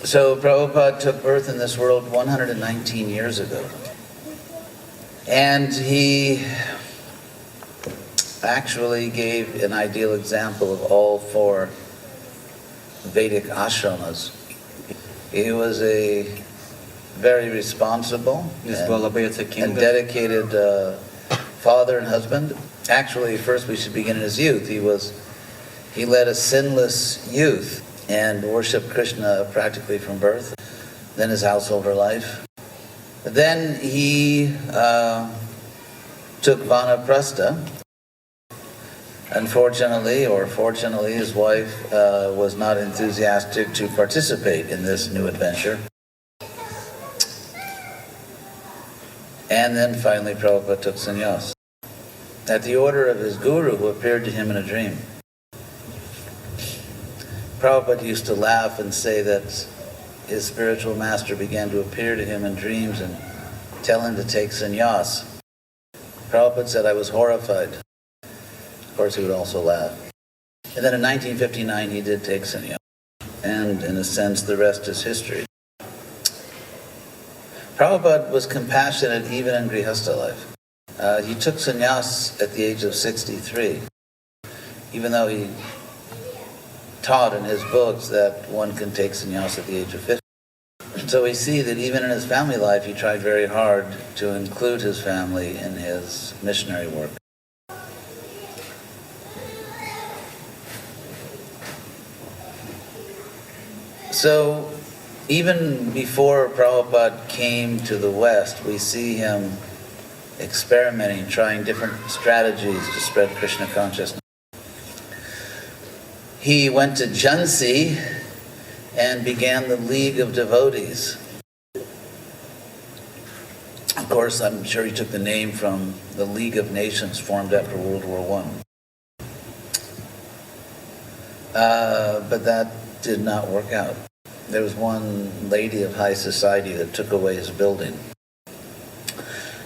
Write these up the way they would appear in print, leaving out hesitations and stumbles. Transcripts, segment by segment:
So Prabhupada took birth in this world 119 years ago. And he actually gave an ideal example of all four Vedic ashramas. He was a very responsible and dedicated father and husband. Actually, first we should begin in his youth. He led a sinless youth and worshipped Krishna practically from birth, then his householder life. Then he took vanaprastha. Unfortunately, or fortunately, his wife was not enthusiastic to participate in this new adventure. And then finally Prabhupada took sannyas at the order of his guru, who appeared to him in a dream. Prabhupada used to laugh and say that his spiritual master began to appear to him in dreams and tell him to take sannyas. Prabhupada said, I was horrified. Of course, he would also laugh. And then in 1959, he did take sannyas. And in a sense, the rest is history. Prabhupada was compassionate even in Grihastha life. He took sannyas at the age of 63, even though he taught in his books that one can take sannyas at the age of 50. So we see that even in his family life, he tried very hard to include his family in his missionary work. So even before Prabhupada came to the West, we see him experimenting, trying different strategies to spread Krishna consciousness. He went to Jhansi and began the League of Devotees. Of course, I'm sure he took the name from the League of Nations formed after World War I. But that did not work out. There was one lady of high society that took away his building.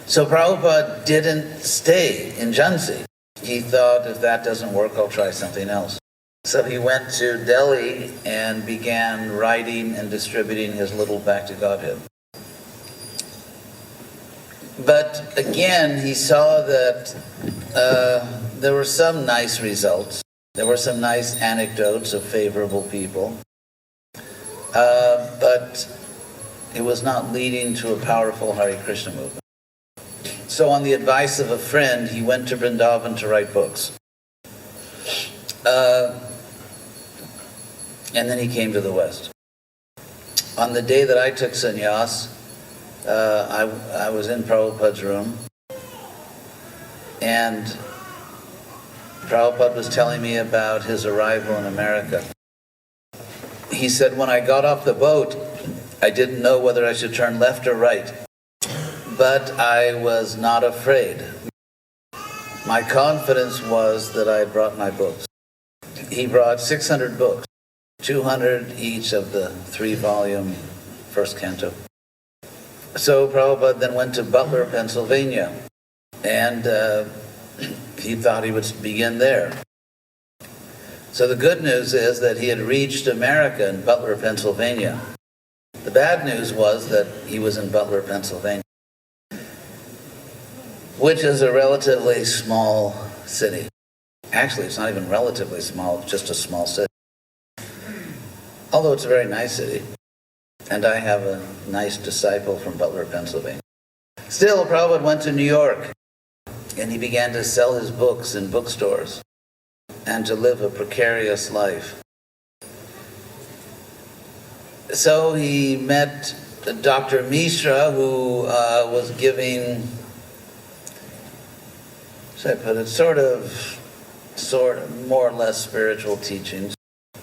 So Prabhupada didn't stay in Jhansi. He thought, if that doesn't work, I'll try something else. So he went to Delhi and began writing and distributing his little Back to Godhead. But again, he saw that there were some nice results. There were some nice anecdotes of favorable people. But it was not leading to a powerful Hare Krishna movement. So on the advice of a friend, he went to Vrindavan to write books. And then he came to the West. On the day that I took sannyas, I was in Prabhupada's room, and Prabhupada was telling me about his arrival in America. He said, when I got off the boat, I didn't know whether I should turn left or right, but I was not afraid. My confidence was that I had brought my books. He brought 600 books, 200 each of the 3-volume first canto. So Prabhupada then went to Butler, Pennsylvania, and he thought he would begin there. So the good news is that he had reached America in Butler, Pennsylvania. The bad news was that he was in Butler, Pennsylvania, which is a relatively small city. Actually, it's not even relatively small, it's just a small city. Although it's a very nice city. And I have a nice disciple from Butler, Pennsylvania. Still, Prabhupada went to New York, and he began to sell his books in bookstores and to live a precarious life. So he met Dr. Mishra, who was giving, should I put it, sort of more or less spiritual teachings.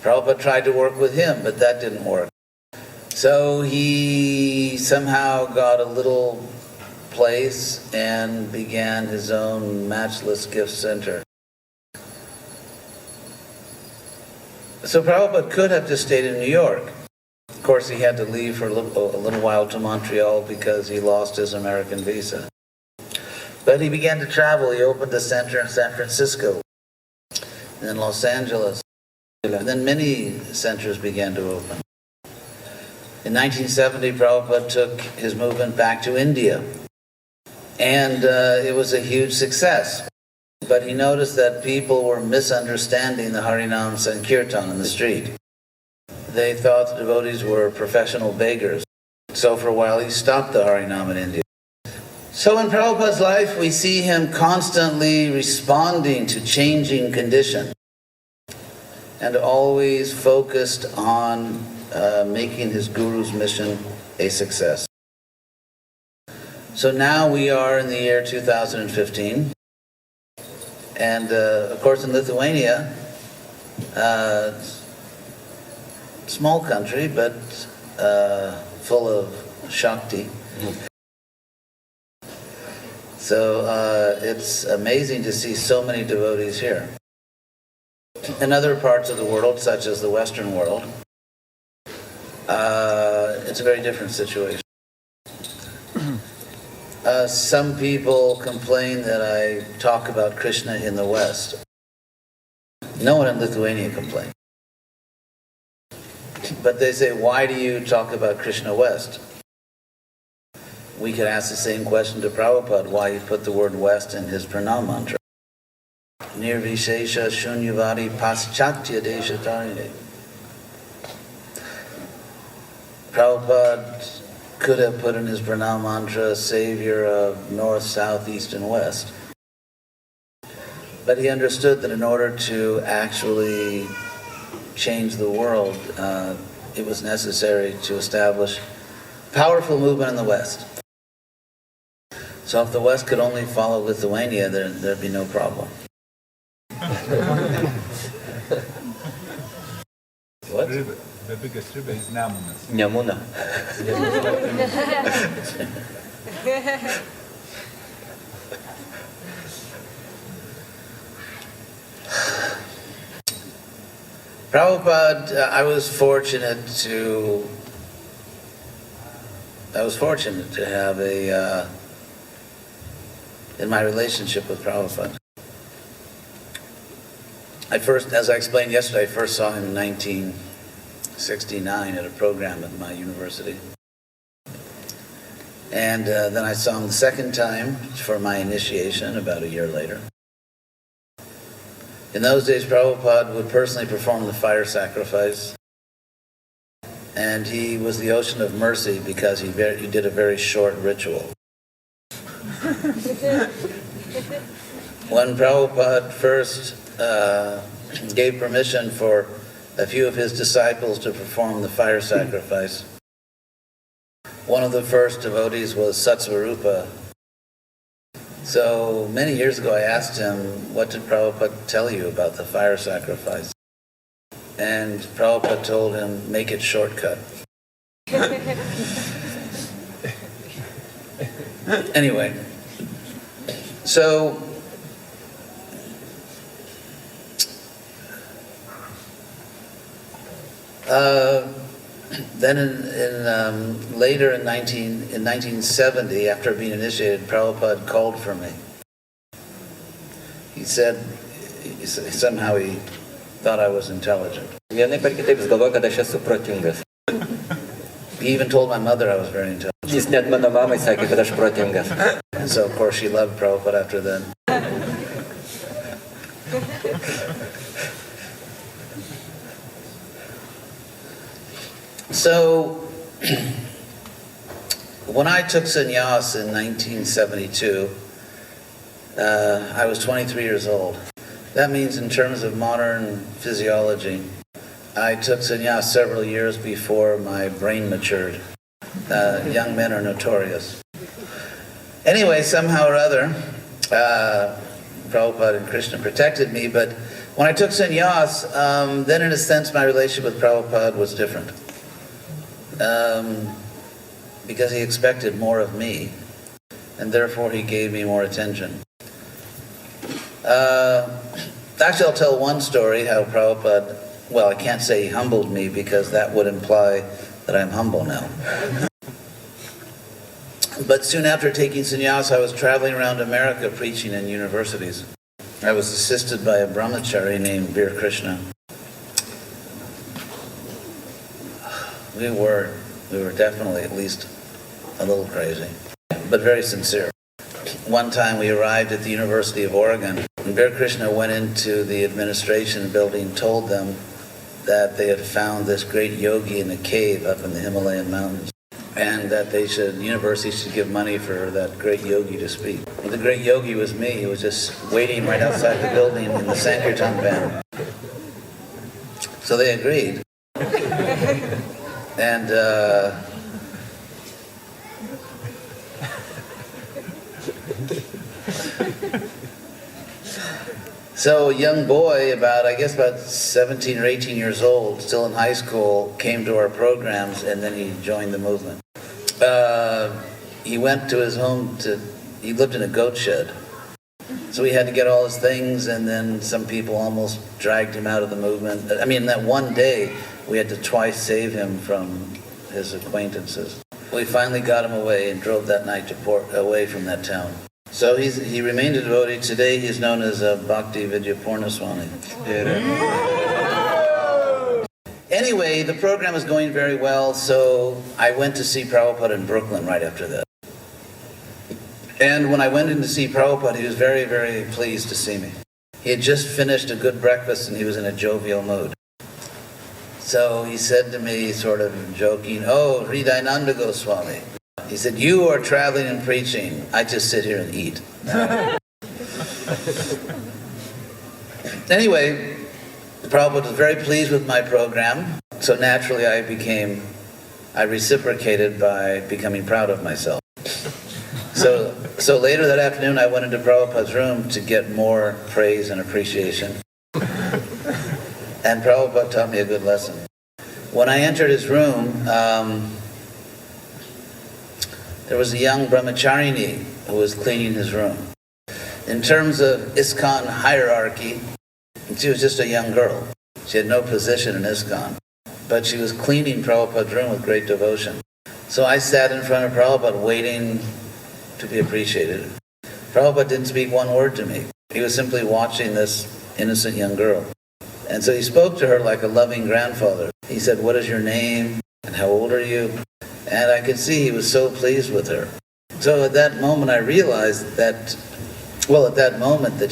Prabhupada tried to work with him, but that didn't work. So he somehow got a little place and began his own matchless gift center. So Prabhupada could have just stayed in New York. Of course, he had to leave for a little while to Montreal because he lost his American visa. But he began to travel. He opened a center in San Francisco, and in Los Angeles. And then many centers began to open. In 1970, Prabhupada took his movement back to India, and it was a huge success. But he noticed that people were misunderstanding the Harinam Sankirtan in the street. They thought the devotees were professional beggars. So for a while he stopped the Harinam in India. So in Prabhupada's life we see him constantly responding to changing conditions and always focused on making his guru's mission a success. So now we are in the year 2015, and of course in Lithuania, small country but full of Shakti. So it's amazing to see so many devotees here. In other parts of the world, such as the Western world, it's a very different situation. Some people complain that I talk about Krishna in the West. No one in Lithuania complains. But they say, why do you talk about Krishna West? We could ask the same question to Prabhupada, why he put the word West in his pranam mantra. Nirvishesha shunyavadi paschatya deshatarine. Prabhupada could have put in his pranam mantra, savior of north, south, east, and west. But he understood that in order to actually change the world, it was necessary to establish powerful movement in the West. So if the West could only follow Lithuania, there'd be no problem. What? The biggest river is Namuna. Nyamuna. Prabhupada, I was fortunate to have in my relationship with Prabhupada. As I explained yesterday, I first saw him in 1969 at a program at my university. And then I saw him the second time for my initiation about a year later. In those days, Prabhupada would personally perform the fire sacrifice. And he was the ocean of mercy because he did a very short ritual. When Prabhupada first gave permission for a few of his disciples to perform the fire sacrifice, one of the first devotees was Satsvarupa. So many years ago I asked him, what did Prabhupada tell you about the fire sacrifice? And Prabhupada told him, make it shortcut. Anyway, so then later in 1970, after being initiated, Prabhupada called for me. He said, somehow he thought I was intelligent. Vienaip ar kitaip jis galvoja, kad aš esu protingas. He even told my mother I was very intelligent. Jis net mano mamai sakė, kad aš protingas. And so, of course, she loved Prabhupada after that. So, when I took sannyas in 1972, I was 23 years old. That means in terms of modern physiology, I took sannyas several years before my brain matured. Young men are notorious. Anyway, somehow or other, Prabhupada and Krishna protected me, but when I took sannyas, then in a sense my relationship with Prabhupada was different. Because he expected more of me, and therefore he gave me more attention. Actually, I'll tell one story how Prabhupada, well, I can't say he humbled me because that would imply that I'm humble now. But soon after taking sannyas, I was traveling around America preaching in universities. I was assisted by a brahmachari named Veer Krishna. We were We were definitely at least a little crazy, but very sincere. One time we arrived at the University of Oregon, and Bear Krishna went into the administration building, told them that they had found this great yogi in a cave up in the Himalayan mountains, and that the university should give money for that great yogi to speak. Well, the great yogi was me. He was just waiting right outside the building in the Sankirtan band. So they agreed. And so a young boy, about 17 or 18 years old, still in high school, came to our programs, and then he joined the movement. He went to his home he lived in a goat shed. So he had to get all his things, and then some people almost dragged him out of the movement. I mean, that one day, we had to twice save him from his acquaintances. We finally got him away and drove that night away from that town. So he remained a devotee. Today he's known as Bhakti Vidyapurnaswami. Anyway, the program was going very well, so I went to see Prabhupada in Brooklyn right after that. And when I went in to see Prabhupada, he was very, very pleased to see me. He had just finished a good breakfast and he was in a jovial mood. So he said to me, sort of joking, "Oh, H.D.Goswami Goswami." He said, "You are traveling and preaching. I just sit here and eat." Anyway, Prabhupada was very pleased with my program, so naturally I reciprocated by becoming proud of myself. So later that afternoon, I went into Prabhupada's room to get more praise and appreciation. And Prabhupada taught me a good lesson. When I entered his room, there was a young brahmacharini who was cleaning his room. In terms of ISKCON hierarchy, she was just a young girl. She had no position in ISKCON, but she was cleaning Prabhupada's room with great devotion. So I sat in front of Prabhupada waiting to be appreciated. Prabhupada didn't speak one word to me. He was simply watching this innocent young girl. And so he spoke to her like a loving grandfather. He said, "What is your name? And how old are you?" And I could see he was so pleased with her. So at that moment I realized that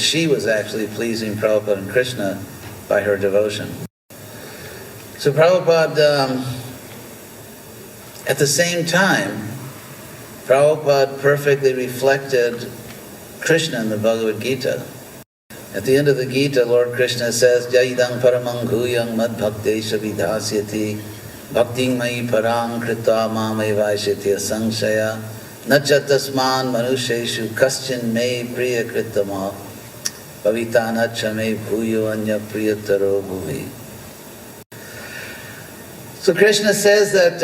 she was actually pleasing Prabhupada and Krishna by her devotion. So Prabhupada, at the same time, Prabhupada perfectly reflected Krishna in the Bhagavad Gita. At the end of the Gita, Lord Krishna says, "Jaidang paramang guyang mad bhaktesha vidhasyati bhakting mai parang krita mamevaishyati asangshaya nachatasman manusheshu kaschin me priya kritama pavitanacha me bhuyo anya priyataro bhuvi." So Krishna says that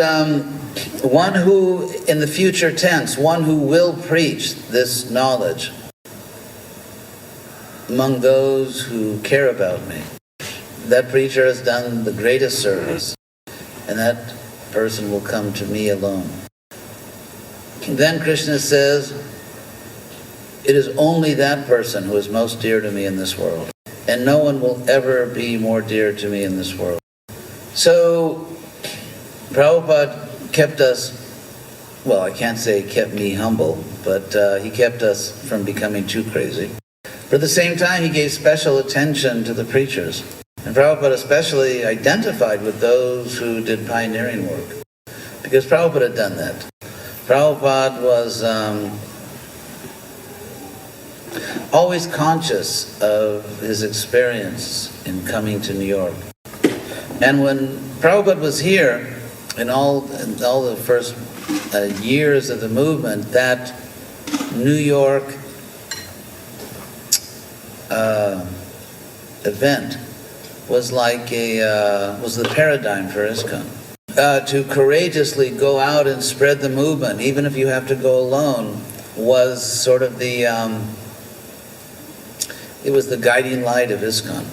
one who, in the future tense, one who will preach this knowledge among those who care about me, that preacher has done the greatest service, and that person will come to me alone. Then Krishna says, it is only that person who is most dear to me in this world, and no one will ever be more dear to me in this world. So Prabhupada kept us, well, I can't say he kept me humble, but he kept us from becoming too crazy. But at the same time, he gave special attention to the preachers. And Prabhupada especially identified with those who did pioneering work, because Prabhupada had done that. Prabhupada was always conscious of his experience in coming to New York. And when Prabhupada was here, in all the first years of the movement, that New York event was like was the paradigm for ISKCON. To courageously go out and spread the movement, even if you have to go alone, was sort of it was the guiding light of ISKCON.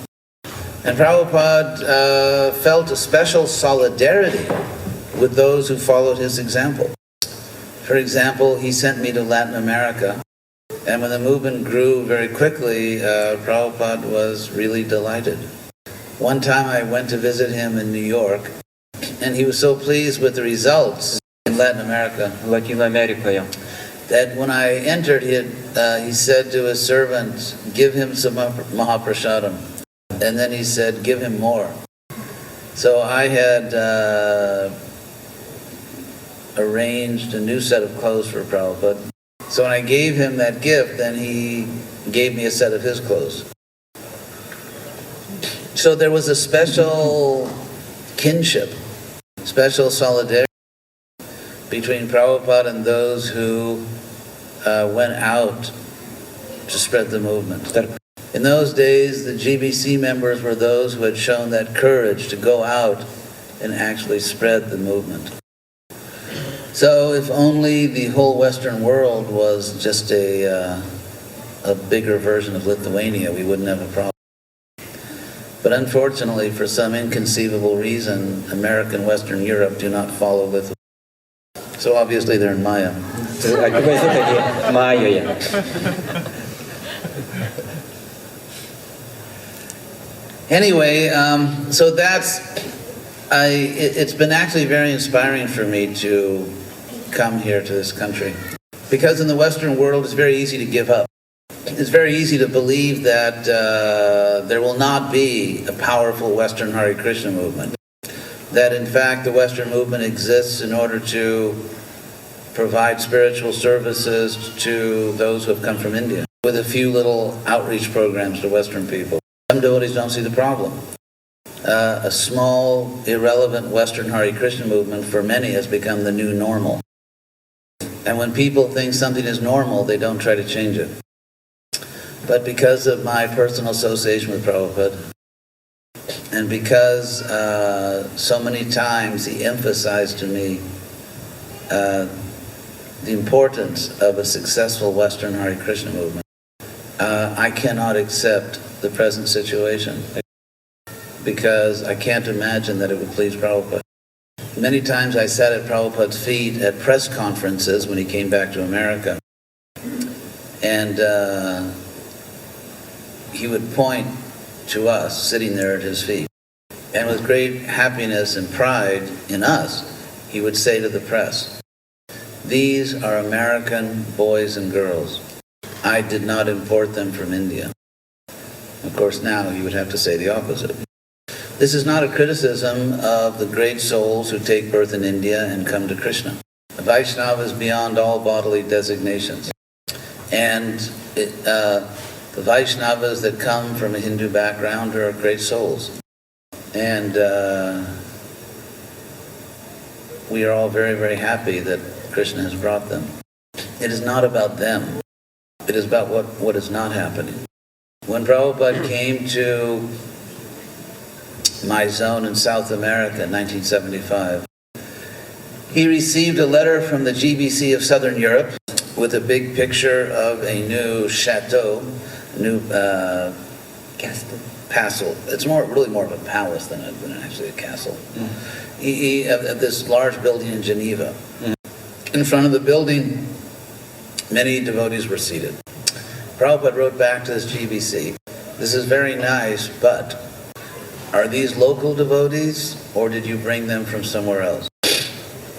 And Prabhupada felt a special solidarity with those who followed his example. For example, he sent me to Latin America, and when the movement grew very quickly, Prabhupada was really delighted. One time I went to visit him in New York, And he was so pleased with the results in Latin America Latino Amerikoje. that when I entered, he said to his servant, give him some Mahaprasadam. And then he said, give him more. So I had arranged a new set of clothes for Prabhupada. So when I gave him that gift, then he gave me a set of his clothes. So there was a special kinship, special solidarity between Prabhupada and those who went out to spread the movement. In those days, the GBC members were those who had shown that courage to go out and actually spread the movement. So if only the whole Western world was just a bigger version of Lithuania, we wouldn't have a problem. But unfortunately, for some inconceivable reason, America and Western Europe do not follow Lithuania. So obviously they're in Maya. Akivaizdu, kad jie Majoje. Anyway, so it's been actually very inspiring for me to come here to this country. Because in the Western world, it's very easy to give up. It's very easy to believe that there will not be a powerful Western Hare Krishna movement. That in fact the Western movement exists in order to provide spiritual services to those who have come from India, with a few little outreach programs to Western people. Some devotees don't see the problem. A small, irrelevant Western Hare Krishna movement for many has become the new normal. And when people think something is normal, they don't try to change it. But because of my personal association with Prabhupada, and because so many times he emphasized to me the importance of a successful Western Hare Krishna movement, I cannot accept the present situation because I can't imagine that it would please Prabhupada. Many times I sat at Prabhupada's feet at press conferences when he came back to America, and he would point to us sitting there at his feet. And with great happiness and pride in us, he would say to the press, these are American boys and girls. I did not import them from India. Of course, now he would have to say the opposite. This is not a criticism of the great souls who take birth in India and come to Krishna. A Vaishnava is beyond all bodily designations. And the Vaishnavas that come from a Hindu background are great souls. And we are all very, very happy that Krishna has brought them. It is not about them. It is about what is not happening. When Prabhupada came to my zone in South America in 1975, he received a letter from the GBC of Southern Europe with a big picture of a new chateau, new castle. It's really more of a palace than actually a castle. He this large building in Geneva. In front of the building, many devotees were seated. Prabhupada wrote back to this GBC, this is very nice, but are these local devotees or did you bring them from somewhere else?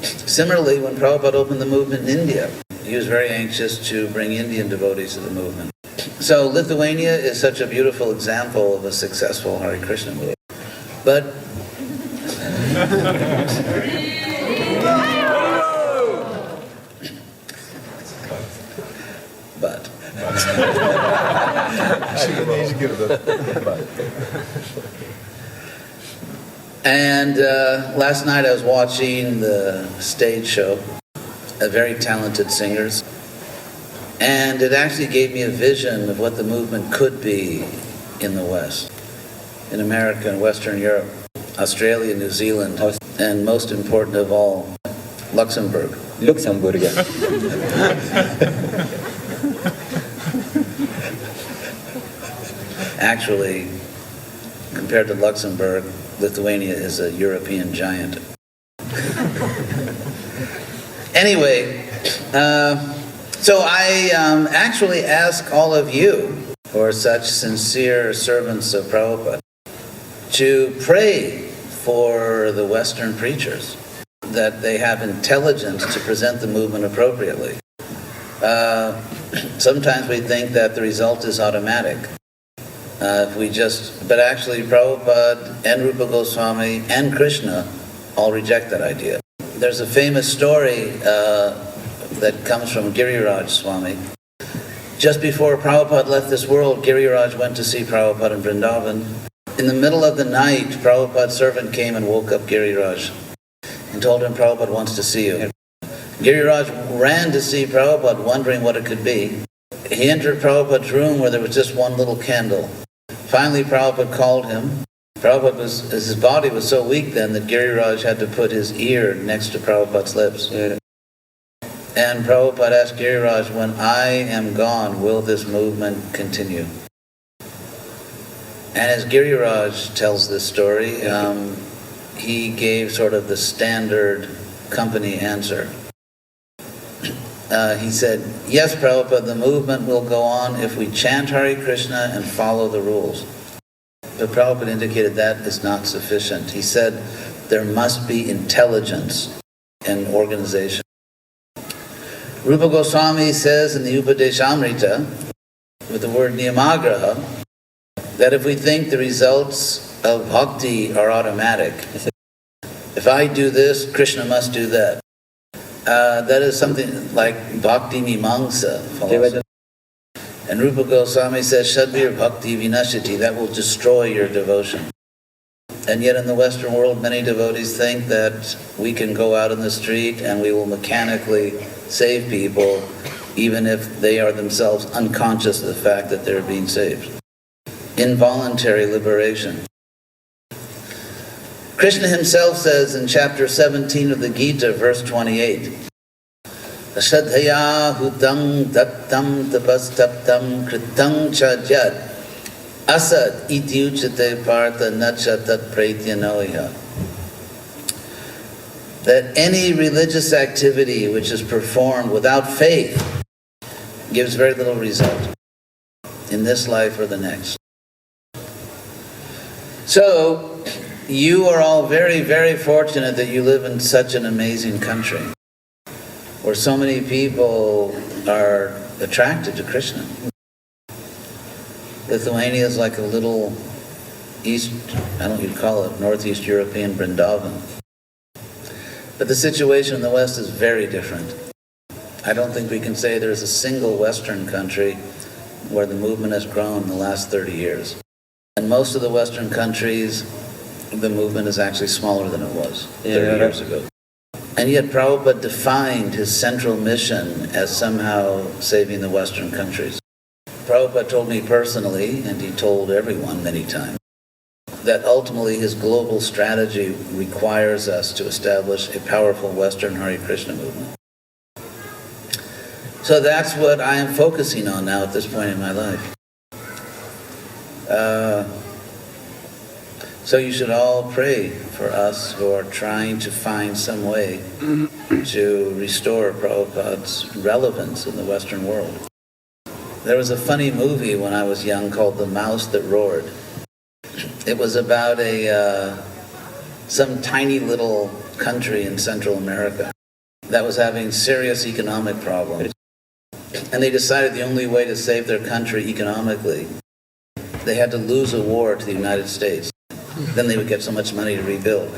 Similarly, when Prabhupada opened the movement in India, he was very anxious to bring Indian devotees to the movement. So Lithuania is such a beautiful example of a successful Hare Krishna movement. But and last night I was watching the stage show of very talented singers, and it actually gave me a vision of what the movement could be in the West, in America and Western Europe, Australia, New Zealand, and most important of all, Luxembourg. Luxembourg. Actually, compared to Luxembourg, Lithuania is a European giant. Anyway, so I actually ask all of you, who are such sincere servants of Prabhupada, to pray for the Western preachers, that they have intelligence to present the movement appropriately. Sometimes we think that the result is automatic. But actually Prabhupada and Rupa Goswami and Krishna all reject that idea. There's a famous story that comes from Giriraj Swami. Just before Prabhupada left this world, Giriraj went to see Prabhupada in Vrindavan. In the middle of the night, Prabhupada's servant came and woke up Giriraj and told him Prabhupada wants to see you. Giriraj ran to see Prabhupada, wondering what it could be. He entered Prabhupada's room where there was just one little candle. Finally, Prabhupada called him. His body was so weak then that Giriraj had to put his ear next to Prabhupada's lips. And Prabhupada asked Giriraj, when I am gone, will this movement continue? And as Giriraj tells this story, he gave sort of the standard company answer. He said, yes, Prabhupada, the movement will go on if we chant Hare Krishna and follow the rules. But Prabhupada indicated that is not sufficient. He said there must be intelligence and organization. Rupa Goswami says in the Upadeshamrita, with the word niyamagraha, that if we think the results of bhakti are automatic, if I do this, Krishna must do that. That is something like bhakti mimamsa philosophy. And Rupa Goswami says, Shadvir bhakti vinashiti, that will destroy your devotion. And yet in the Western world, many devotees think that we can go out in the street and we will mechanically save people, even if they are themselves unconscious of the fact that they're being saved. Involuntary liberation. Krishna himself says in chapter 17 of the Gita, verse 28, Ashadhaya hutam dattam tapastaptam kritam chajat asad iti uchate partha nachatat pratyanoya. That any religious activity which is performed without faith gives very little result in this life or the next. So, you are all very, very fortunate that you live in such an amazing country where so many people are attracted to Krishna. Lithuania is like a little Northeast European Vrindavan. But the situation in the West is very different. I don't think we can say there's a single Western country where the movement has grown in the last 30 years. In most of the Western countries, the movement is actually smaller than it was 30 years ago. And yet Prabhupada defined his central mission as somehow saving the Western countries. Prabhupada told me personally, and he told everyone many times, that ultimately his global strategy requires us to establish a powerful Western Hare Krishna movement. So that's what I am focusing on now at this point in my life. So you should all pray for us who are trying to find some way to restore Prabhupada's relevance in the Western world. There was a funny movie when I was young called The Mouse That Roared. It was about some tiny little country in Central America that was having serious economic problems. And they decided the only way to save their country economically, they had to lose a war to the United States. Then they would get so much money to rebuild.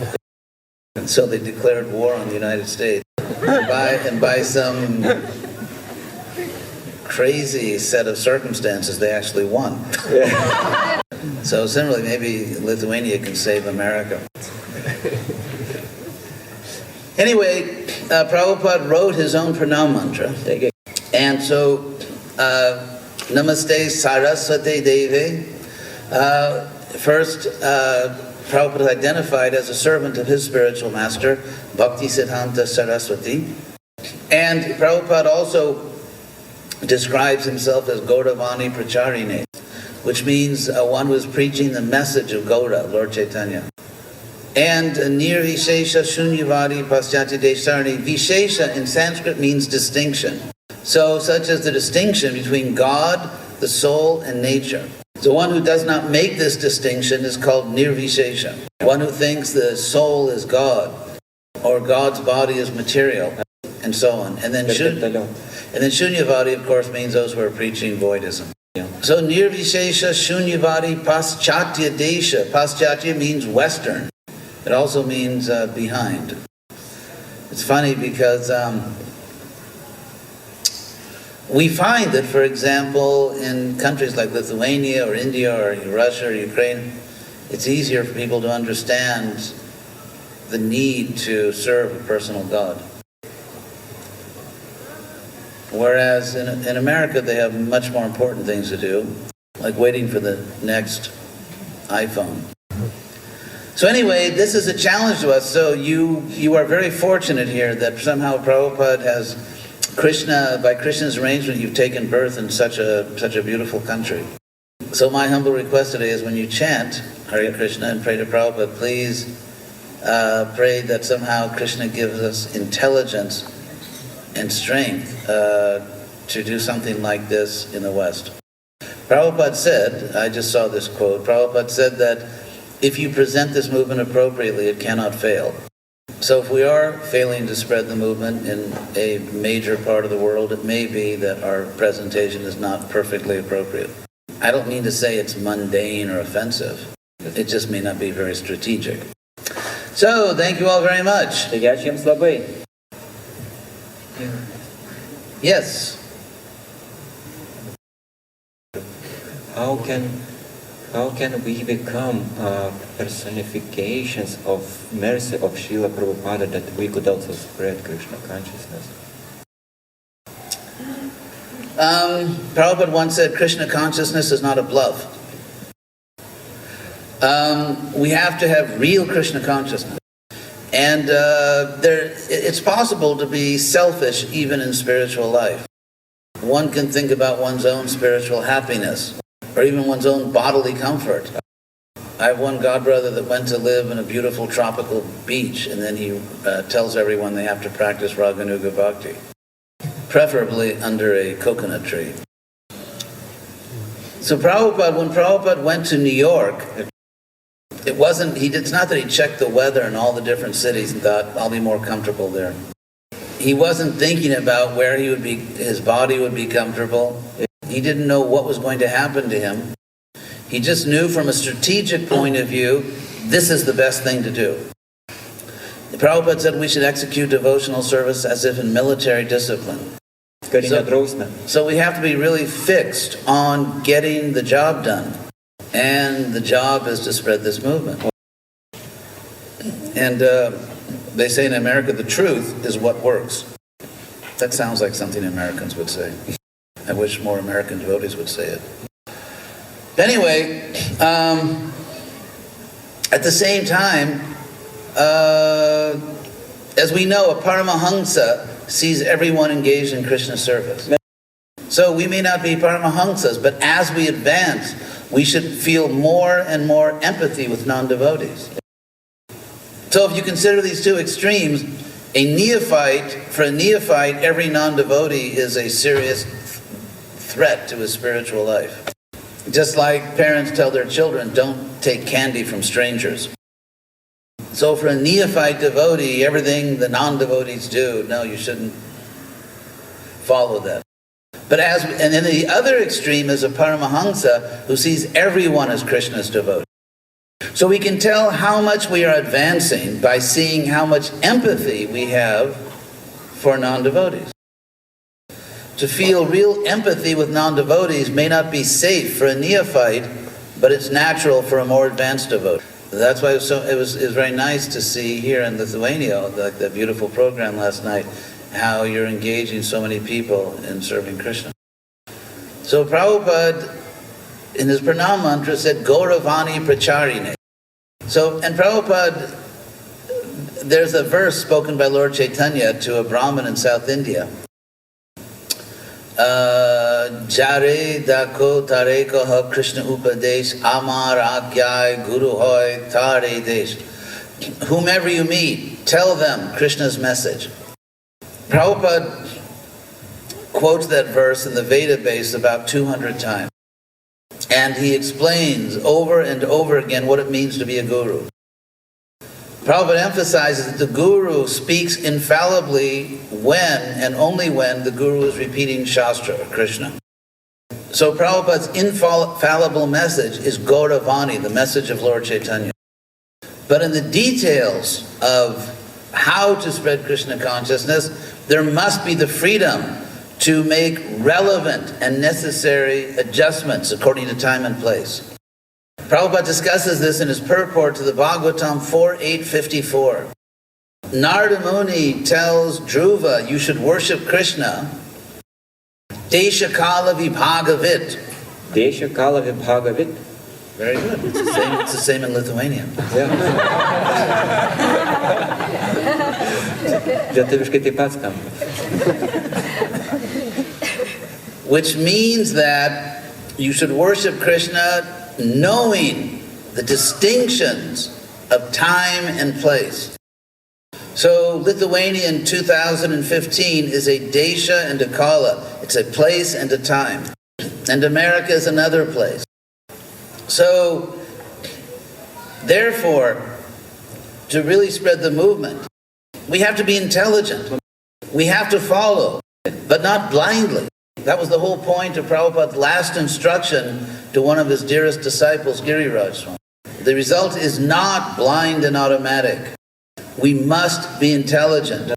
And so they declared war on the United States. And by some crazy set of circumstances, they actually won. So similarly, maybe Lithuania can save America. Anyway, Prabhupada wrote his own pranam mantra. And so, Namaste Saraswati Deve. First, Prabhupada identified as a servant of his spiritual master, Bhakti Siddhanta Saraswati. And Prabhupada also describes himself as Gauravani Pracharine, which means one who is preaching the message of Gaura, Lord Chaitanya. And Nirvishesha Shunyavadi Paschati Desarni. Vishesha in Sanskrit means distinction. So, such as the distinction between God, the soul, and nature. The one who does not make this distinction is called nirvishesha. One who thinks the soul is God, or God's body is material, and so on. And then shunyavadi, of course, means those who are preaching voidism. Yeah. So nirvishesha, shunyavadi, paschatya desha. Paschatya means Western. It also means behind. It's funny because we find that, for example, in countries like Lithuania or India or Russia or Ukraine, it's easier for people to understand the need to serve a personal God. Whereas in America, they have much more important things to do, like waiting for the next iPhone. So anyway, this is a challenge to us. So you are very fortunate here that somehow Prabhupada has Krishna, by Krishna's arrangement, you've taken birth in such a beautiful country. So my humble request today is when you chant Hare Krishna and pray to Prabhupada, please pray that somehow Krishna gives us intelligence and strength to do something like this in the West. Prabhupada said, I just saw this quote, Prabhupada said that if you present this movement appropriately, it cannot fail. So if we are failing to spread the movement in a major part of the world, it may be that our presentation is not perfectly appropriate. I don't mean to say it's mundane or offensive. It just may not be very strategic. So, thank you all very much. Yes. How can we become personifications of mercy of Srila Prabhupada that we could also spread Krishna consciousness? Prabhupada once said Krishna consciousness is not a bluff. We have to have real Krishna consciousness. And it's possible to be selfish even in spiritual life. One can think about one's own spiritual happiness, or even one's own bodily comfort. I have one godbrother that went to live in a beautiful tropical beach, and then he tells everyone they have to practice Raganuga Bhakti, preferably under a coconut tree. So when Prabhupada went to New York, it's not that he checked the weather in all the different cities and thought, I'll be more comfortable there. He wasn't thinking about where his body would be comfortable. He didn't know what was going to happen to him. He just knew from a strategic point of view, this is the best thing to do. Prabhupada said we should execute devotional service as if in military discipline. So we have to be really fixed on getting the job done. And the job is to spread this movement. And they say in America, the truth is what works. That sounds like something Americans would say. I wish more American devotees would say it. Anyway, at the same time, as we know, a Paramahamsa sees everyone engaged in Krishna service. So we may not be Paramahamsas, but as we advance, we should feel more and more empathy with non-devotees. So if you consider these two extremes, for a neophyte, every non-devotee is a serious threat to his spiritual life. Just like parents tell their children, don't take candy from strangers. So for a neophyte devotee, everything the non-devotees do, no, you shouldn't follow that. And then the other extreme is a Paramahamsa who sees everyone as Krishna's devotee. So we can tell how much we are advancing by seeing how much empathy we have for non-devotees. To feel real empathy with non-devotees may not be safe for a neophyte, but it's natural for a more advanced devotee. That's why it was very nice to see here in Lithuania, like that beautiful program last night, how you're engaging so many people in serving Krishna. So Prabhupada, in his pranam mantra, said, Gauravani Pracharine. And Prabhupada, there's a verse spoken by Lord Chaitanya to a Brahmin in South India. Jare dako tare koha Krishna upadesh amar agyai guru hoy tare desh. Whomever you meet, tell them Krishna's message. Prabhupada quotes that verse in the Veda base about 200 times. And he explains over and over again what it means to be a guru. Prabhupada emphasizes that the guru speaks infallibly when and only when the guru is repeating Shastra or Krishna. So Prabhupada's infallible message is Gauravani, the message of Lord Chaitanya. But in the details of how to spread Krishna consciousness, there must be the freedom to make relevant and necessary adjustments according to time and place. Prabhupada discusses this in his purport to the Bhagavatam 4.8.54. Narada Muni tells Dhruva, you should worship Krishna. Desha Kala Vibhagavit. Desha Kala Vibhagavit. Very good. It's the same in Lithuanian. Lietuviškai taip pat skamba. Which means that you should worship Krishna knowing the distinctions of time and place. So Lithuania in 2015 is a desha and a kala. It's a place and a time. And America is another place. So, therefore, to really spread the movement, we have to be intelligent. We have to follow, but not blindly. That was the whole point of Prabhupada's last instruction to one of his dearest disciples, Giriraj Swami. The result is not blind and automatic. We must be intelligent.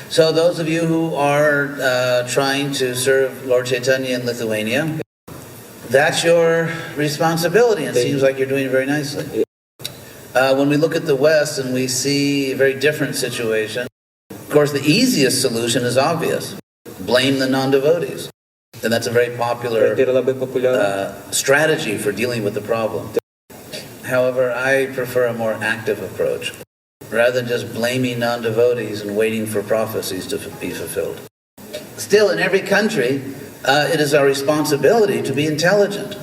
So those of you who are trying to serve Lord Chaitanya in Lithuania, that's your responsibility, and it seems like you're doing it very nicely. When we look at the West and we see a very different situation, of course the easiest solution is obvious. Blame the non-devotees. And that's a very popular strategy for dealing with the problem. However, I prefer a more active approach, rather than just blaming non-devotees and waiting for prophecies to be fulfilled. Still, in every country, it is our responsibility to be intelligent.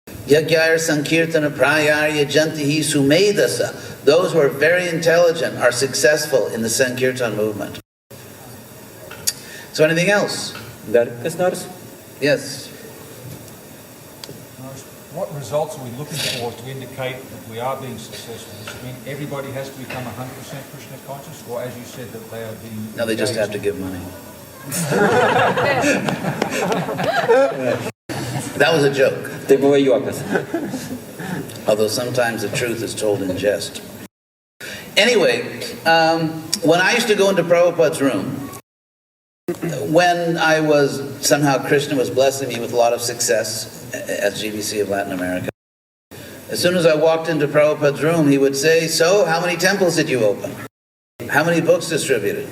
Yagyayar Sankirtana Prayar Yajantihi Sumedasa. Those who are very intelligent are successful in the Sankirtan movement. So anything else? Yes. What results are we looking for to indicate that we are being successful? Does it mean everybody has to become 100% Krishna conscious, or as you said, that they are being... No, they just have to give money. That was a joke. Although sometimes the truth is told in jest. Anyway, when I used to go into Prabhupada's room, when I was, somehow Krishna was blessing me with a lot of success as GBC of Latin America, as soon as I walked into Prabhupada's room, he would say, so, how many temples did you open? How many books distributed?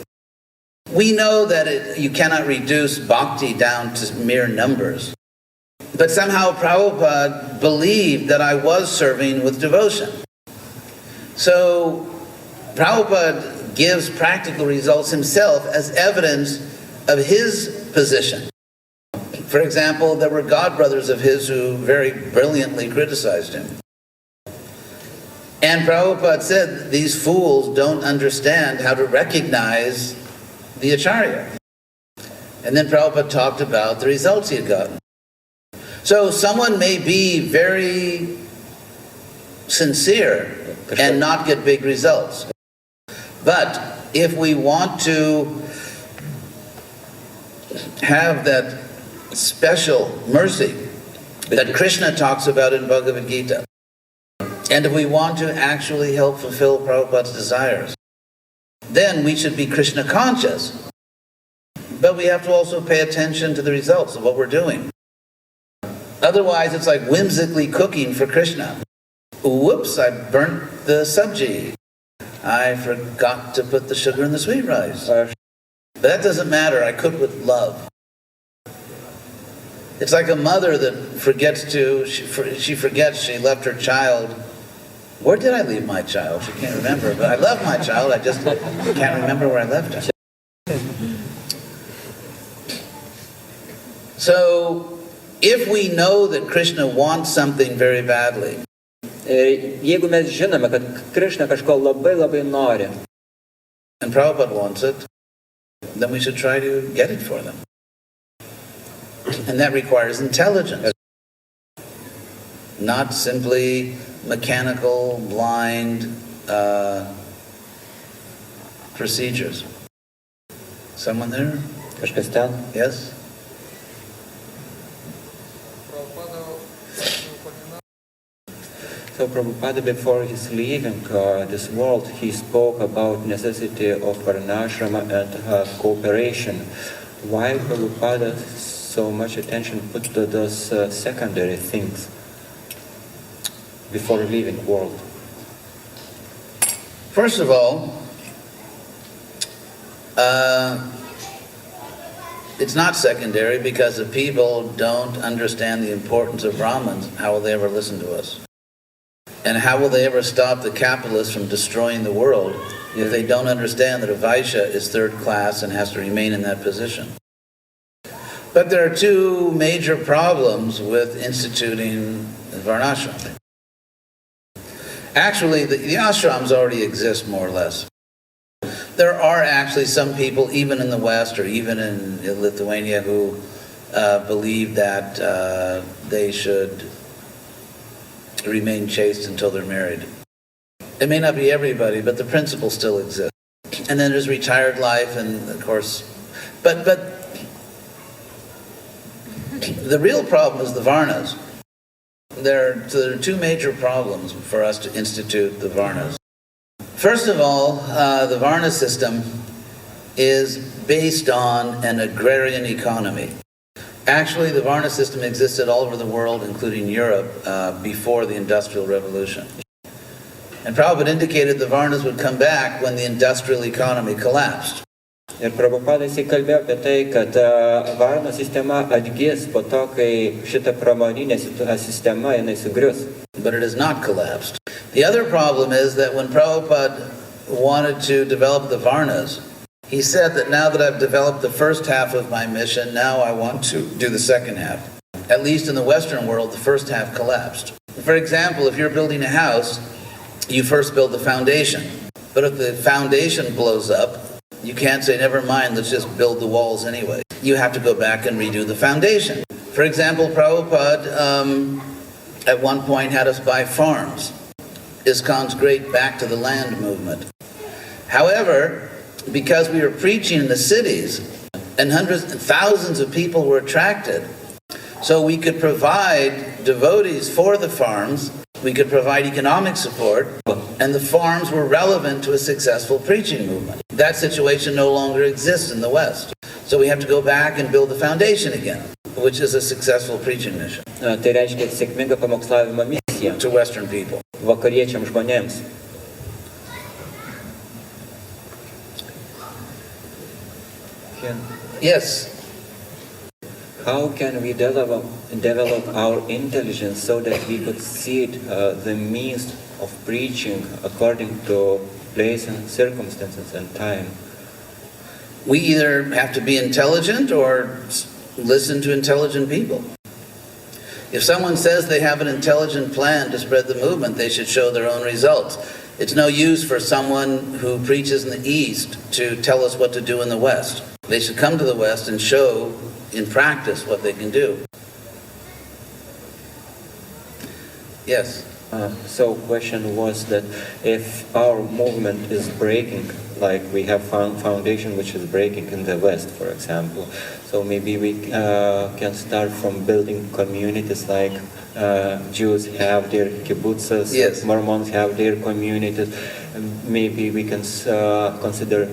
We know that you cannot reduce bhakti down to mere numbers. But somehow Prabhupada believed that I was serving with devotion. So Prabhupada gives practical results himself as evidence of his position. For example, there were godbrothers of his who very brilliantly criticized him. And Prabhupada said, these fools don't understand how to recognize the Acharya. And then Prabhupada talked about the results he had gotten. So someone may be very sincere and not get big results. But if we want to have that special mercy that Krishna talks about in Bhagavad Gita, and if we want to actually help fulfill Prabhupada's desires, then we should be Krishna conscious. But we have to also pay attention to the results of what we're doing. Otherwise, it's like whimsically cooking for Krishna. Whoops, I burnt the sabji. I forgot to put the sugar in the sweet rice. But that doesn't matter. I cook with love. It's like a mother that forgets she forgets she left her child. Where did I leave my child? She can't remember. But I love my child. I just can't remember where I left her. So, if we know that Krishna wants something very badly, jeigu mes žinome, kad Krishna kažko labai labai nori, and Prabhupada wants it, then we should try to get it for them. And that requires intelligence. not simply mechanical, blind procedures. Someone there? Kažkas ten? Yes? So Prabhupada, before his leaving this world, he spoke about necessity of varnashrama and cooperation. Why Prabhupada so much attention put to those secondary things before leaving world? First of all, it's not secondary because if people don't understand the importance of Brahmins, how will they ever listen to us? And how will they ever stop the capitalists from destroying the world if they don't understand that a Vaishya is third class and has to remain in that position? But there are two major problems with instituting Varnashram. Actually, the ashrams already exist more or less. There are actually some people, even in the West or even in Lithuania, who believe that they should remain chaste until they're married. It may not be everybody, but the principle still exists. And then there's retired life, and of course, but the real problem is the Varnas. There are two major problems for us to institute the Varnas. First of all, the Varna system is based on an agrarian economy. Actually, the Varna system existed all over the world, including Europe, before the Industrial Revolution. And Prabhupada indicated the Varnas would come back when the industrial economy collapsed. Ir Prabhupada jisai kalbėjo apie tai, kad Varno sistema atgis po to, kai šita pramoninė sistema jinai sugrius. But it has not collapsed. The other problem is that when Prabhupada wanted to develop the Varnas, he said that now that I've developed the first half of my mission, now I want to do the second half. At least in the Western world, the first half collapsed. For example, if you're building a house, you first build the foundation. But if the foundation blows up, you can't say, never mind, let's just build the walls anyway. You have to go back and redo the foundation. For example, Prabhupada at one point had us buy farms. ISKCON's great Back to the Land movement. However, because we were preaching in the cities and hundreds and thousands of people were attracted, so we could provide devotees for the farms, we could provide economic support, and the farms were relevant to a successful preaching movement. That situation no longer exists in the West. So we have to go back and build the foundation again, which is a successful preaching mission. Tai reiškia sėkmingą pamokslavimo misiją to Western people. Vakariečiams žmonėms. Yes. How can we develop our intelligence so that we could see the means of preaching according to place and circumstances and time? We either have to be intelligent or listen to intelligent people. If someone says they have an intelligent plan to spread the movement, they should show their own results. It's no use for someone who preaches in the East to tell us what to do in the West. They should come to the West and show in practice what they can do. Yes? So question was that if our movement is breaking, like we have foundation which is breaking in the West, for example, so maybe we can start from building communities like Jews have their kibbutzes, yes. Mormons have their communities, maybe we can consider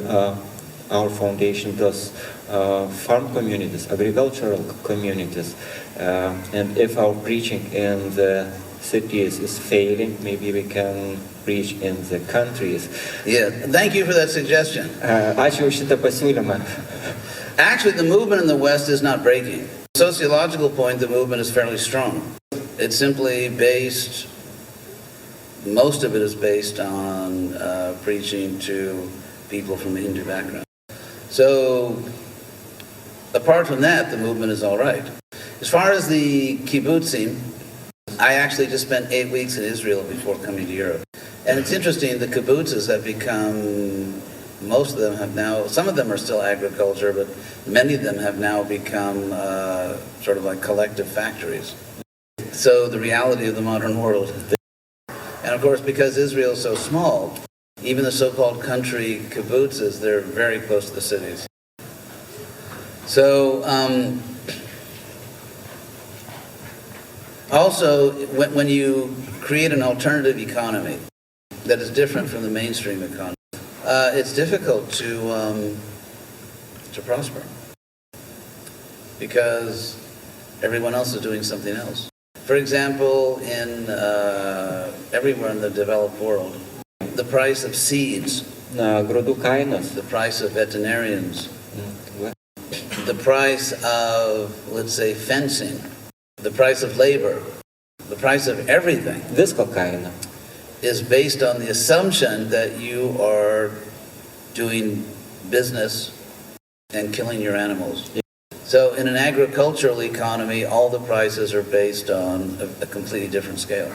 our foundation those farm communities, agricultural communities, and if our preaching in the cities is failing, maybe we can preach in the countries. Yeah, thank you for that suggestion. Ačiū už šitą pasiūlymą. Actually, the movement in the West is not breaking. Sociological point, the movement is fairly strong. It's simply based, most of it is based on preaching to people from a Hindu background. So, apart from that, the movement is all right. As far as the kibbutzim, I actually just spent 8 weeks in Israel before coming to Europe. And it's interesting, the kibbutzes have become, most of them have now, some of them are still agriculture, but many of them have now become sort of like collective factories. So the reality of the modern world. And of course, because Israel is so small, even the so-called country kibbutzes, they're very close to the cities. So also, when you create an alternative economy that is different from the mainstream economy, it's difficult to prosper because everyone else is doing something else. For example, in everywhere in the developed world, the price of seeds, grūdų kainos, the price of veterinarians, the price of, let's say, fencing, the price of labor, the price of everything visko kaina is based on the assumption that you are doing business and killing your animals. So in an agricultural economy, all the prices are based on a completely different scale.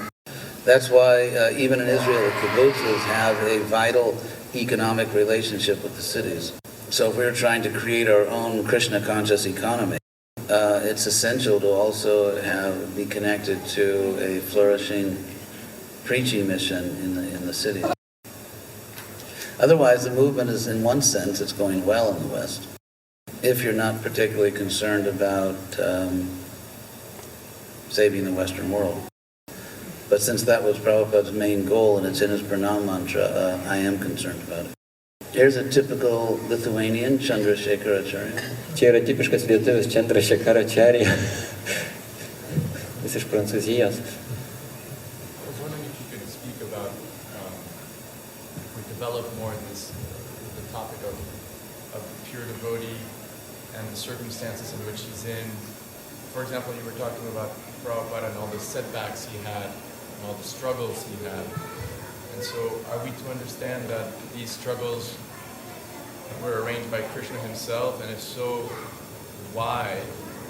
That's why even in Israel, the kibbutzes have a vital economic relationship with the cities. So if we're trying to create our own Krishna-conscious economy, it's essential to also be connected to a flourishing preaching mission in the city. Otherwise, the movement is, in one sense, it's going well in the West, if you're not particularly concerned about saving the Western world. But since that was Prabhupada's main goal and it's in his pranam mantra, I am concerned about it. Here's a typical Lithuanian, Chandrasekharacharya. Čia yra tipiškas lietuvis Chandrasekharacharya. Jis iš Prancūzijos. I was wondering if you could speak about, if we develop more the topic of the pure devotee and the circumstances in which he's in. For example, you were talking about Prabhupada and all the setbacks he had and all the struggles he had. And so are we to understand that these struggles were arranged by Krishna himself? And if so, why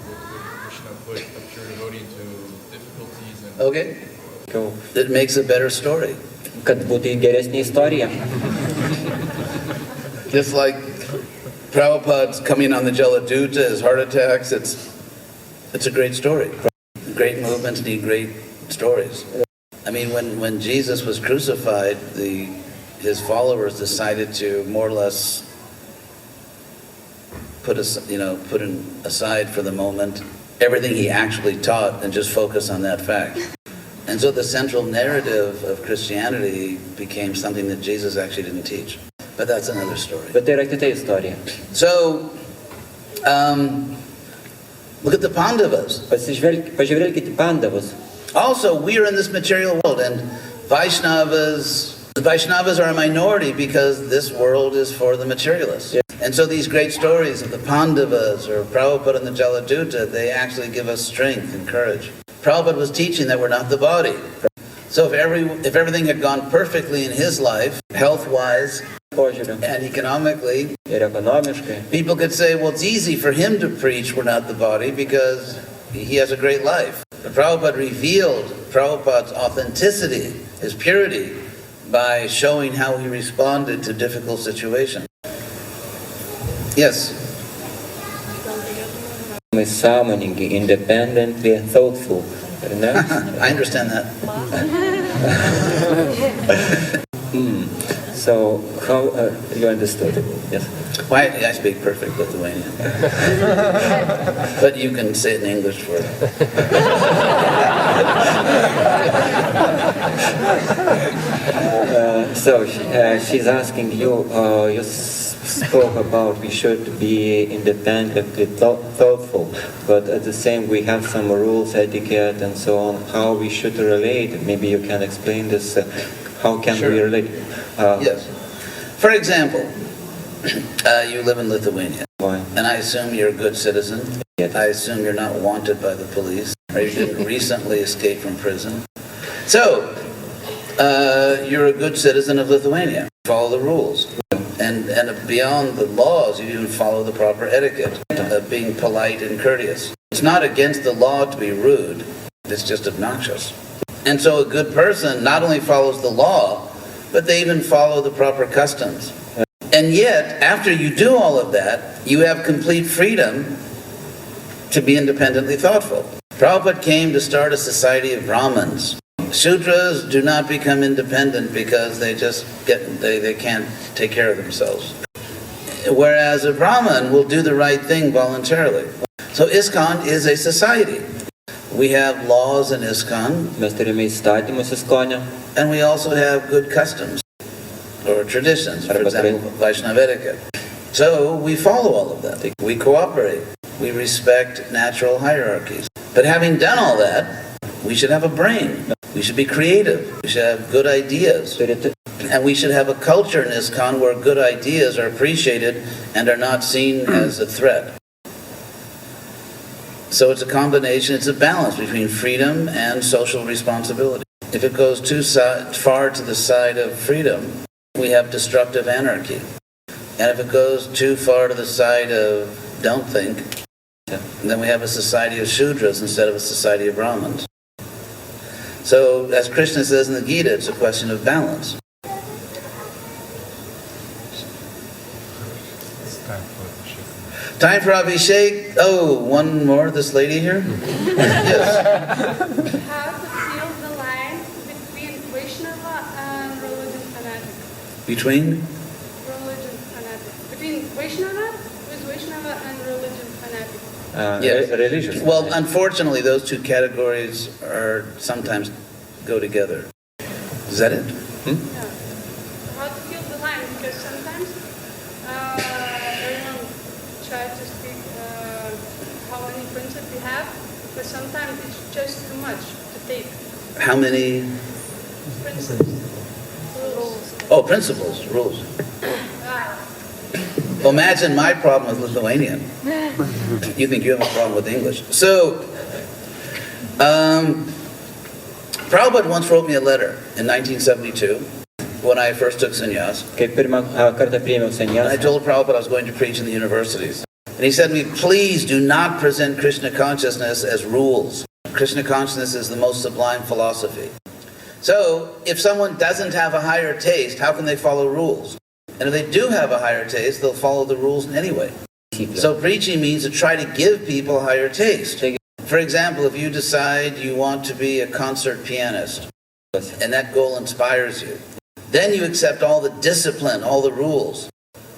would Krishna put a pure devotee into difficulties? And Okay. It makes a better story. Kad būtų geresnė istorija. Just like Prabhupada's coming on the Jaladuta, his heart attacks, it's a great story. Great movements need great stories. I mean, when Jesus was crucified, his followers decided to more or less put aside for the moment everything he actually taught and just focus on that fact. And so the central narrative of Christianity became something that Jesus actually didn't teach. But that's another story. Bet tai yra kita istorija. So, look at the Pandavas. Pažiūrėkite į Pandavus. Also, we are in this material world, and Vaishnavas are a minority because this world is for the materialists. Yeah. And so these great stories of the Pandavas or Prabhupada and the Jaladuta, they actually give us strength and courage. Prabhupada was teaching that we're not the body. So if everything had gone perfectly in his life, health-wise and economically, people could say, well, it's easy for him to preach we're not the body because he has a great life. But Prabhupada revealed Prabhupada's authenticity, his purity, by showing how he responded to difficult situations. Yes? Sąmoningi, independently thoughtful. I understand that. So, how you understood? Yes. Well, I speak perfect Lithuanian. But you can say it in English for it. So, she's asking you, you spoke about we should be independently thoughtful, but at the same we have some rules, etiquette and so on, how we should relate. Maybe you can explain this, how can we relate? Yes. For example, you live in Lithuania, and I assume you're a good citizen. Yes. I assume you're not wanted by the police, or you didn't recently escape from prison. So, you're a good citizen of Lithuania. Follow the ruls. And beyond the laws, you even follow the proper etiquette of being polite and courteous. It's not against the law to be rude, it's just obnoxious. And so a good person not only follows the law, but they even follow the proper customs. And yet, after you do all of that, you have complete freedom to be independently thoughtful. Prabhupada came to start a society of Brahmins. Shudras do not become independent because they can't take care of themselves. Whereas a Brahmin will do the right thing voluntarily. So ISKCON is a society. We have laws in ISKCON. Mes turime įstatymus ISKCON'e. And we also have good customs or traditions, for example, Vaishnava etiquette. So we follow all of that. We cooperate. We respect natural hierarchies. But having done all that, we should have a brain. We should be creative. We should have good ideas. And we should have a culture in ISKCON where good ideas are appreciated and are not seen as a threat. So it's a combination, it's a balance between freedom and social responsibility. If it goes too far to the side of freedom, we have destructive anarchy. And if it goes too far to the side of don't think, then we have a society of Shudras instead of a society of Brahmins. So, as Krishna says in the Gita, it's a question of balance. Time for Abhishek. Oh, one more, this lady here. Yes. How to feel the line between Vaishnava and religion fanatic? Between Vaishnava and religion fanatic. Yes. Religious. Well, unfortunately, those two categories are sometimes go together. Is that it? Yeah. How to feel the line, because sometimes everyone tries to speak how many principles we have, but sometimes it's just too much to take. How many? Principles. Rules. Oh, principles, rules. Well, imagine my problem with Lithuanian. You think you have a problem with English. So, Prabhupada once wrote me a letter in 1972 when I first took sannyas. Kai pirmą kartą priėmiau And I sannyasą, told Prabhupada I was going to preach in the universities. And he said to me, please do not present Krishna consciousness as rules. Krishna consciousness is the most sublime philosophy. So, if someone doesn't have a higher taste, how can they follow rules? And if they do have a higher taste, they'll follow the rules anyway. So preaching means to try to give people a higher taste. For example, if you decide you want to be a concert pianist, and that goal inspires you, then you accept all the discipline, all the rules.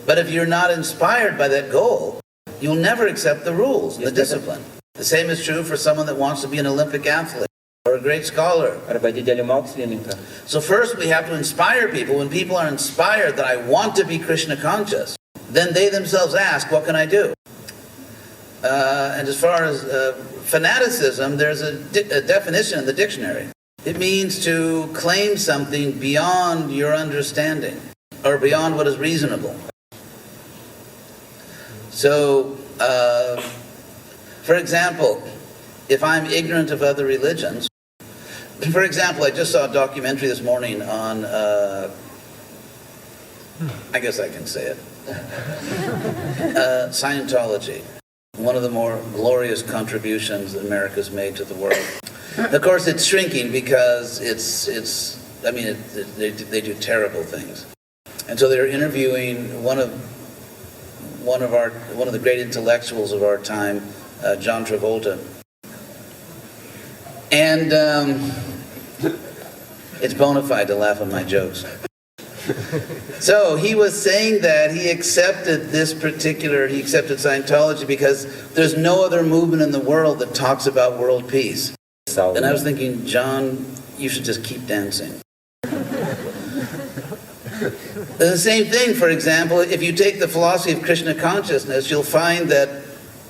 But if you're not inspired by that goal, you'll never accept the rules and the discipline. The same is true for someone that wants to be an Olympic athlete or a great scholar. arba didelį mokslininką. So first we have to inspire people. When people are inspired that I want to be Krishna conscious, then they themselves ask, what can I do? And as far as fanaticism, there's a definition in the dictionary. It means to claim something beyond your understanding or beyond what is reasonable. So, for example, if I'm ignorant of other religions, for example, I just saw a documentary this morning on, I guess I can say it, Scientology, one of the more glorious contributions that America's made to the world. Of course, it's shrinking because they do terrible things. And so they're interviewing one of the great intellectuals of our time, John Travolta. And it's bona fide to laugh at my jokes. So he was saying that he accepted Scientology because there's no other movement in the world that talks about world peace. And I was thinking, John, you should just keep dancing. The same thing, for example, if you take the philosophy of Krishna consciousness, you'll find that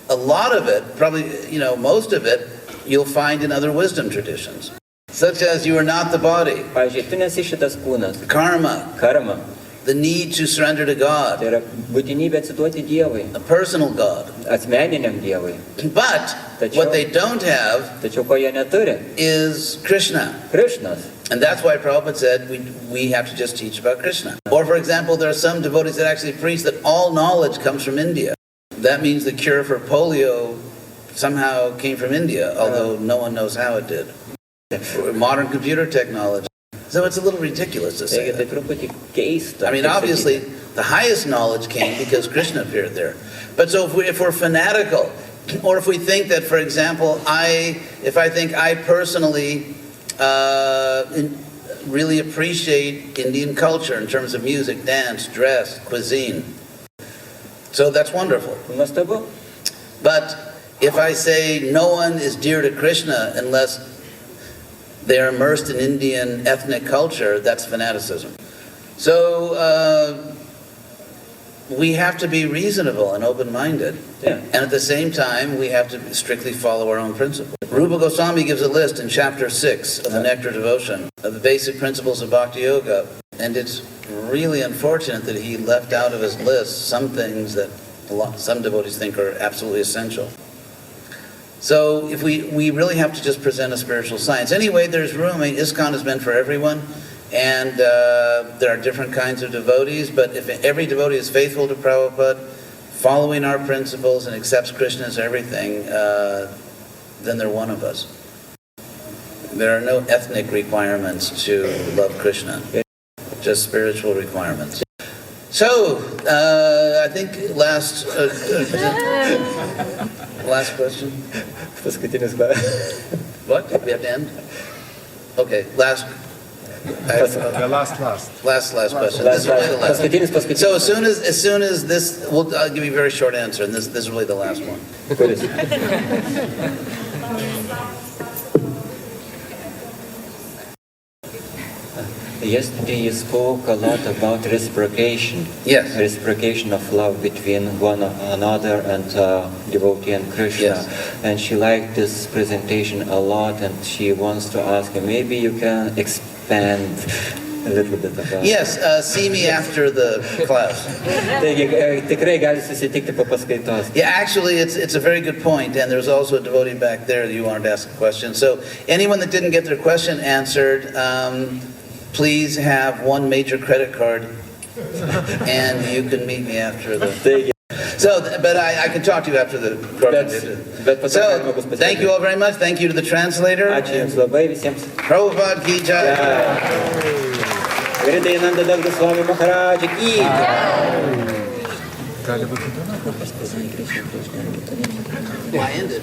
a lot of it, probably, most of it, you'll find in other wisdom traditions. Such as you are not the body. Pavyzdžiui, tu nesi šitas kūnas. Karma. Karma. The need to surrender to God. Tai yra būtinybė atsiduoti Dievui. A personal God. Asmeniniam Dievui. But what they don't have Tačiau ko jie neturi? is Krishna. Krishnas. And that's why Prabhupada said we have to just teach about Krishna. Or for example, there are some devotees that actually preach that all knowledge comes from India. That means the cure for polio somehow came from India, although no one knows how it did. Modern computer technology. So it's a little ridiculous to say Tai that. truputį keista. I mean, obviously, the highest knowledge came because Krishna appeared there. But so if we're fanatical Or if we think that, for example, if I think I personally really appreciate Indian culture in terms of music, dance, dress, cuisine, so that's wonderful. Nuostabu. But if I say no one is dear to Krishna unless they are immersed in Indian ethnic culture, that's fanaticism. So we have to be reasonable and open-minded. Yeah. And at the same time, we have to strictly follow our own principles. Rupa Goswami gives a list in chapter 6 of the Nectar Devotion of the basic principles of Bhakti Yoga. And it's really unfortunate that he left out of his list some things that some devotees think are absolutely essential. So if we really have to just present a spiritual science. Anyway, there's room. I mean, ISKCON is meant for everyone. And there are different kinds of devotees, but if every devotee is faithful to Prabhupada, following our principles and accepts Krishna as everything, then they're one of us. There are no ethnic requirements to love Krishna, just spiritual requirements. So, I think last question. What? We have to end? Okay, last question. This is really the last. So as soon as this, I'll give you a very short answer, and this is really the last one. Yesterday you spoke a lot about reciprocation. Yes. Reciprocation of love between one another and devotee and Krishna. Yes. And she liked this presentation a lot, and she wants to ask you, maybe you can expand a little bit about. Yes, see me after the class. Tikrai gali susitikti po paskaitos. Yeah, actually, it's a very good point, and there's also a devotee back there that you wanted to ask a question. So anyone that didn't get their question answered, please have one major credit card, and you can meet me after the... So, but I can talk to you after the program. So, thank you all very much. Thank you to the translator. Prabhupada ki jai. H.D.Goswami Maharaj ki. I ended.